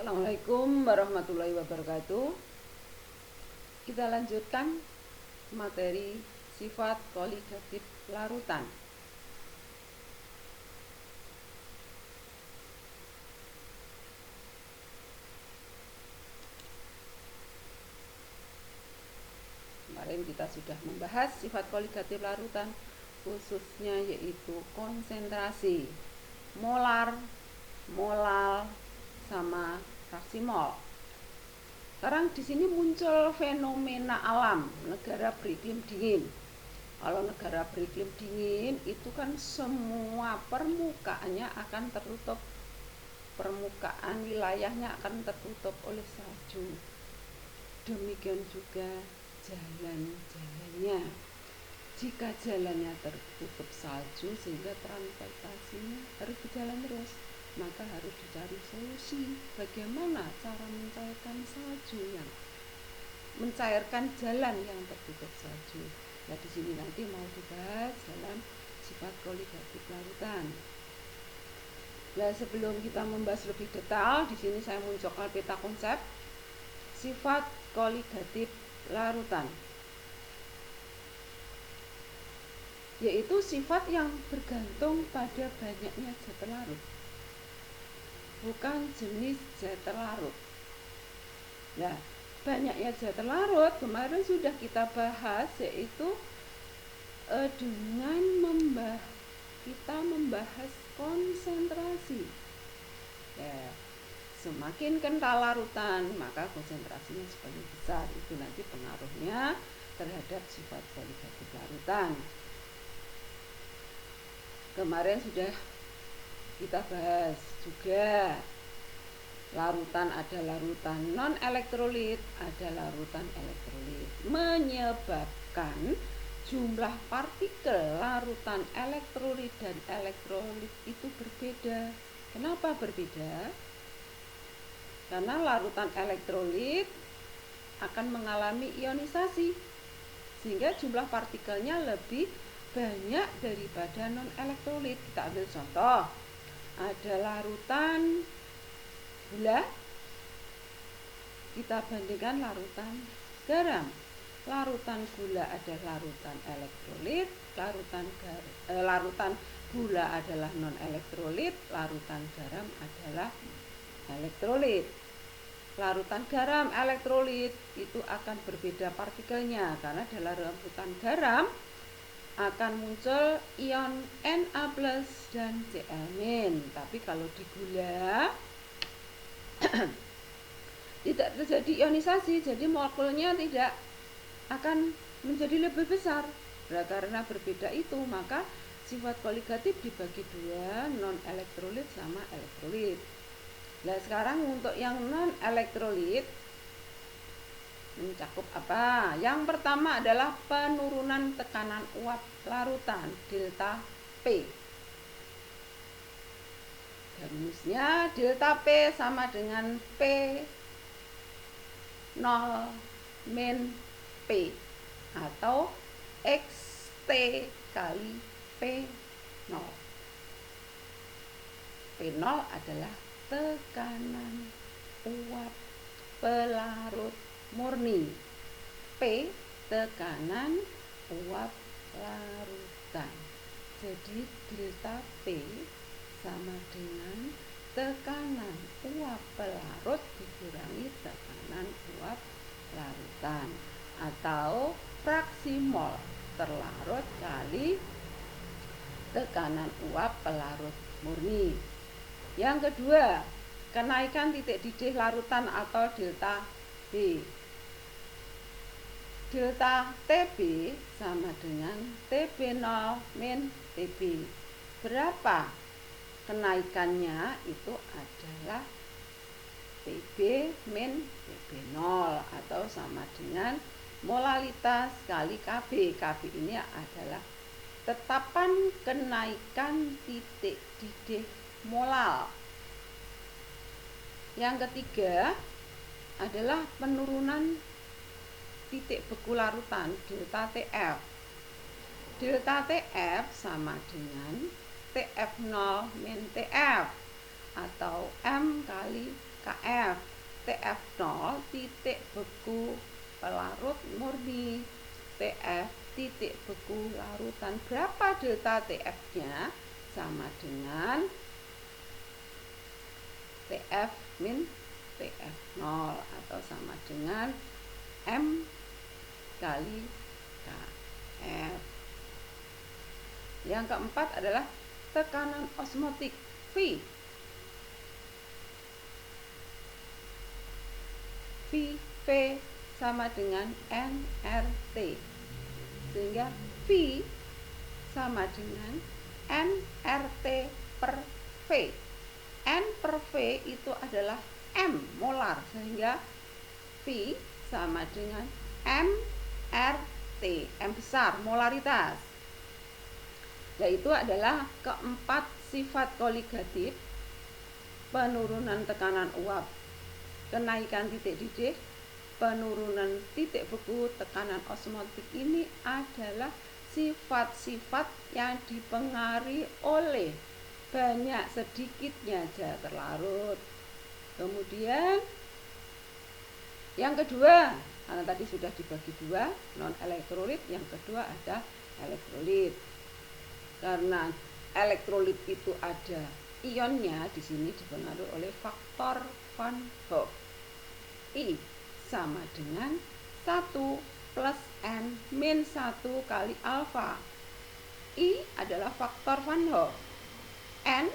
Assalamualaikum warahmatullahi wabarakatuh. Kita lanjutkan materi sifat koligatif larutan. Kemarin kita sudah membahas sifat koligatif larutan, khususnya yaitu konsentrasi, molar, molal, sama fraksi mol. Sekarang di sini muncul fenomena alam negara beriklim dingin. Kalau negara beriklim dingin itu kan semua permukaannya akan tertutup, permukaan wilayahnya akan tertutup oleh salju. Demikian juga jalan-jalannya. Jika jalannya tertutup salju sehingga transportasinya harus berjalan terus, maka harus dicari solusi bagaimana cara mencairkan salju yang mencairkan jalan yang tertutup salju. Nah, di sini nanti mau dibahas dalam sifat koligatif larutan. Nah, sebelum kita membahas lebih detail, di sini saya munculkan peta konsep sifat koligatif larutan, yaitu sifat yang bergantung pada banyaknya zat larut, bukan jenis zat larut. Nah, banyaknya zat larut kemarin sudah kita bahas, yaitu dengan kita membahas konsentrasi. Ya, semakin kental larutan, maka konsentrasinya semakin besar. Itu nanti pengaruhnya terhadap sifat koligatif larutan. Kemarin sudah kita bahas juga, larutan ada larutan non elektrolit, ada larutan elektrolit, menyebabkan jumlah partikel larutan elektrolit dan elektrolit itu berbeda. Kenapa berbeda? Karena larutan elektrolit akan mengalami ionisasi, sehingga jumlah partikelnya lebih banyak daripada non elektrolit. Kita ambil contoh, ada larutan gula, kita bandingkan larutan garam. Larutan gula adalah larutan elektrolit, larutan gula adalah non elektrolit, larutan garam adalah elektrolit. Larutan garam elektrolit itu akan berbeda partikelnya, karena dalam larutan garam akan muncul ion Na+ dan Cl-. Tapi kalau di gula tidak terjadi ionisasi, jadi molekulnya tidak akan menjadi lebih besar. Nah, karena berbeda itu, maka sifat koligatif dibagi dua, non elektrolit sama elektrolit. Nah, sekarang untuk yang non elektrolit mencakup apa? Yang pertama adalah penurunan tekanan uap larutan delta P. Dan rumusnya delta P sama dengan P0 min P atau XT kali P0. P0 adalah tekanan uap pelarut murni, P tekanan uap larutan. Jadi delta P sama dengan tekanan uap pelarut dikurangi tekanan uap larutan, atau fraksi mol terlarut kali tekanan uap pelarut murni. Yang kedua, kenaikan titik didih larutan atau delta B. Delta TB sama dengan TB0 min TB. Berapa kenaikannya? Itu adalah TB min TB0 atau sama dengan molalitas kali KB. KB ini adalah tetapan kenaikan titik didih molal. Yang ketiga adalah penurunan titik beku larutan, delta TF. Delta TF sama dengan TF0 min TF atau M kali KF TF0 titik beku pelarut murni, TF titik beku larutan. Berapa delta TF-nya? Sama dengan TF min TF0 atau sama dengan M kali KF. Yang keempat adalah tekanan osmotik V. V sama dengan nRT, sehingga V sama dengan nRT per V. N per V itu adalah M molar, sehingga V sama dengan mRT, M besar, molaritas. Yaitu adalah keempat sifat koligatif: penurunan tekanan uap, kenaikan titik didih, penurunan titik beku, tekanan osmotik. Ini adalah sifat-sifat yang dipengaruhi oleh banyak sedikitnya zat terlarut. Kemudian yang kedua, karena tadi sudah dibagi dua, non elektrolit, yang kedua ada elektrolit. Karena elektrolit itu ada ionnya, di sini dipengaruhi oleh faktor Van Hoff. I sama dengan 1 plus N min 1 kali alfa. I adalah faktor Van Hoff, N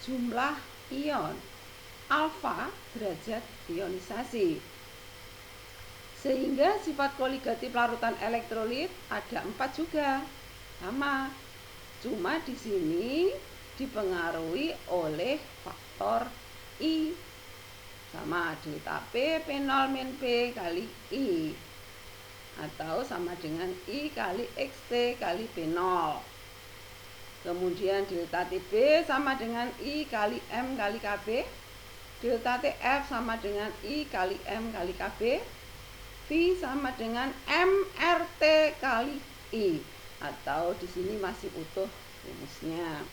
jumlah ion, alfa derajat ionisasi. Sehingga sifat koligatif larutan elektrolit ada 4 juga, sama. Cuma di sini dipengaruhi oleh faktor I, sama delta P0 min P kali I, atau sama dengan I kali XT kali P0. Kemudian delta TB sama dengan I kali M kali KB, delta TF sama dengan I kali M kali KB, V sama dengan mRT kali I, atau di sini masih utuh rumusnya.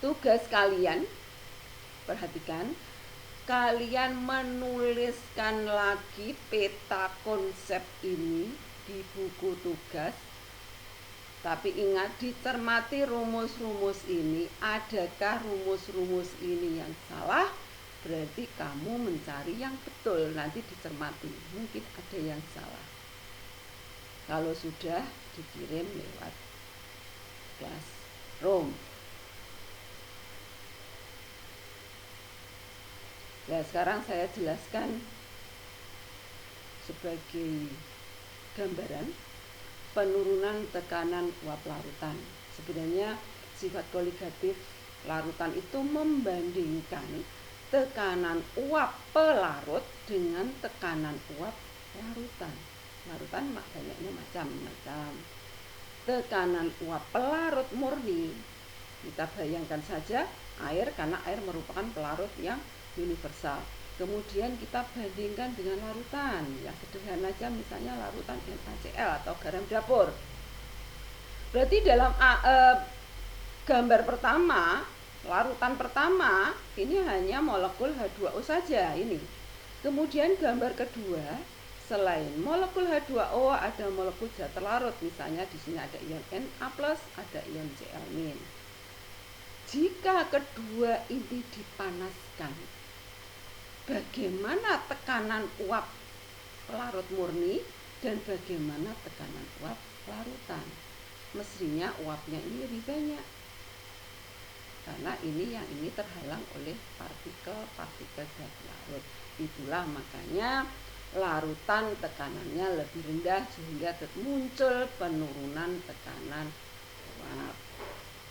Tugas kalian, perhatikan, kalian menuliskan lagi peta konsep ini di buku tugas. Tapi ingat, dicermati rumus-rumus ini. Adakah rumus-rumus ini yang salah? Berarti kamu mencari yang betul, nanti dicermati. Mungkin ada yang salah. Kalau sudah, dikirim lewat Classroom. Nah, sekarang saya jelaskan sebagai gambaran penurunan tekanan uap larutan. Sebenarnya sifat koligatif larutan itu membandingkan tekanan uap pelarut dengan tekanan uap larutan. Larutan banyaknya macam-macam. Tekanan uap pelarut murni, kita bayangkan saja air, karena air merupakan pelarut yang universal. Kemudian kita bandingkan dengan larutan yang sederhana aja, misalnya larutan NaCl atau garam dapur. Berarti dalam gambar pertama, larutan pertama ini hanya molekul H2O saja ini. Kemudian gambar kedua, selain molekul H2O ada molekul zat terlarut, misalnya di sini ada ion Na+, ada ion Cl-. Jika kedua ini dipanaskan, bagaimana tekanan uap pelarut murni dan bagaimana tekanan uap larutan? Mestinya uapnya ini lebih banyak, karena ini terhalang oleh partikel-partikel zat larut. Itulah makanya larutan tekanannya lebih rendah, sehingga muncul penurunan tekanan uap.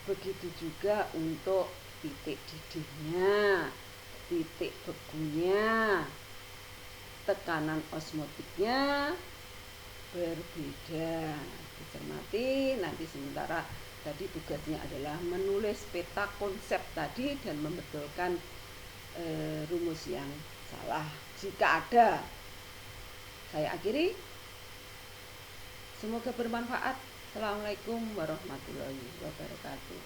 Begitu juga untuk titik didihnya, titik bekunya, tekanan osmotiknya berbeda. Dicermati, nanti sementara tadi tugasnya adalah menulis peta konsep tadi dan membetulkan rumus yang salah jika ada. Saya akhiri, semoga bermanfaat. Assalamualaikum warahmatullahi wabarakatuh.